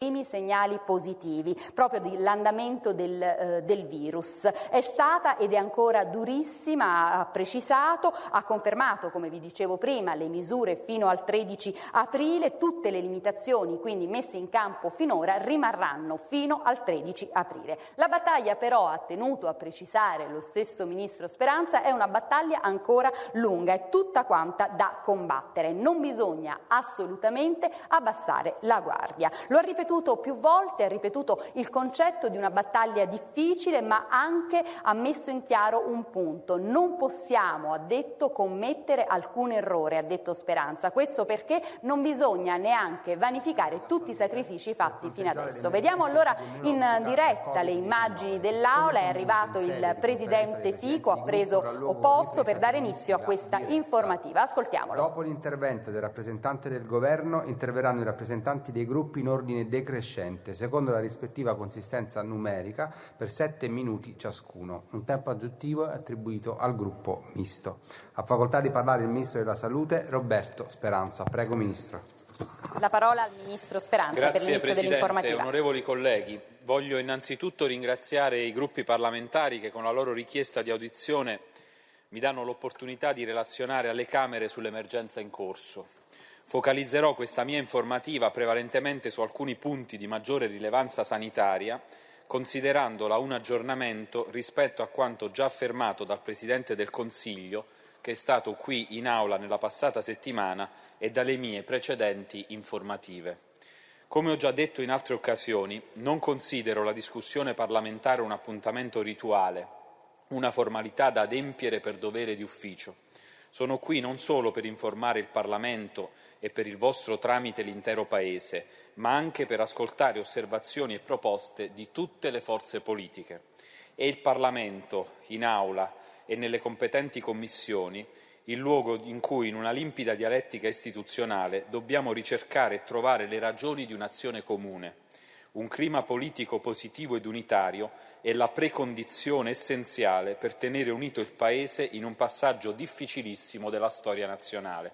primi segnali positivi proprio dell'andamento del virus. È stata ed è ancora durissima, ha precisato, ha confermato, come vi dicevo prima, le misure fino al 13 aprile, tutte le limitazioni quindi messe in campo finora rimarranno fino al 13 aprile. La battaglia però, ha tenuto a precisare lo stesso Ministro Speranza, è una battaglia ancora lunga, è tutta quanta da combattere, non bisogna assolutamente abbassare la guardia. Lo ha ripetuto più volte, ha ripetuto il concetto di una battaglia difficile, ma anche ha messo in chiaro un punto: non possiamo, ha detto, commettere alcun errore, ha detto Speranza, questo perché non bisogna neanche vanificare tutti i sacrifici fatti fino adesso. Vediamo allora in diretta le immagini dell'Aula, è arrivato il Presidente Fico, ha preso posto per dare inizio a questa informativa. Ascoltiamolo. Dopo l'intervento del rappresentante del Governo interverranno i rappresentanti dei gruppi in ordine decrescente, secondo la rispettiva consistenza numerica, per 7 minuti ciascuno. Un tempo aggiuntivo è attribuito al gruppo misto. Ha facoltà di parlare il Ministro della Salute, Roberto Speranza. Prego, Ministro. La parola al Ministro Speranza. Grazie, per l'inizio dell'informativa. Onorevoli colleghi, voglio innanzitutto ringraziare i gruppi parlamentari che con la loro richiesta di audizione mi danno l'opportunità di relazionare alle Camere sull'emergenza in corso. Focalizzerò questa mia informativa prevalentemente su alcuni punti di maggiore rilevanza sanitaria, considerandola un aggiornamento rispetto a quanto già affermato dal Presidente del Consiglio, che è stato qui in Aula nella passata settimana, e dalle mie precedenti informative. Come ho già detto in altre occasioni, non considero la discussione parlamentare un appuntamento rituale, una formalità da adempiere per dovere di ufficio. Sono qui non solo per informare il Parlamento e per il vostro tramite l'intero Paese, ma anche per ascoltare osservazioni e proposte di tutte le forze politiche. È il Parlamento, in Aula e nelle competenti commissioni, il luogo in cui, in una limpida dialettica istituzionale, dobbiamo ricercare e trovare le ragioni di un'azione comune. Un clima politico positivo ed unitario è la precondizione essenziale per tenere unito il Paese in un passaggio difficilissimo della storia nazionale.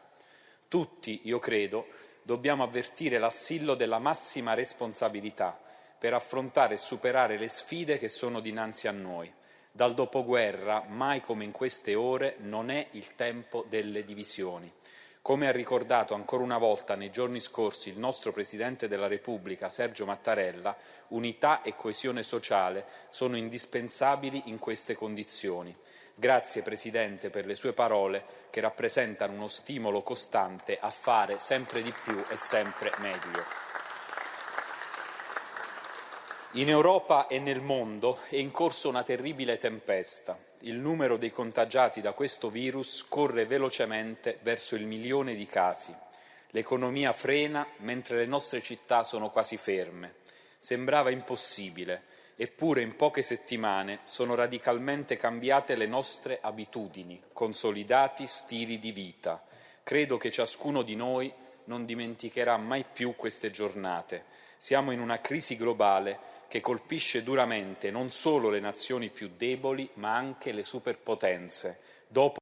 Tutti, io credo, dobbiamo avvertire l'assillo della massima responsabilità per affrontare e superare le sfide che sono dinanzi a noi. Dal dopoguerra, mai come in queste ore, non è il tempo delle divisioni. Come ha ricordato ancora una volta nei giorni scorsi il nostro Presidente della Repubblica, Sergio Mattarella, unità e coesione sociale sono indispensabili in queste condizioni. Grazie Presidente per le sue parole, che rappresentano uno stimolo costante a fare sempre di più e sempre meglio. In Europa e nel mondo è in corso una terribile tempesta. Il numero dei contagiati da questo virus corre velocemente verso il 1 milione di casi. L'economia frena mentre le nostre città sono quasi ferme. Sembrava impossibile, eppure in poche settimane sono radicalmente cambiate le nostre abitudini, consolidati stili di vita. Credo che ciascuno di noi non dimenticherà mai più queste giornate. Siamo in una crisi globale che colpisce duramente non solo le nazioni più deboli, ma anche le superpotenze. Dopo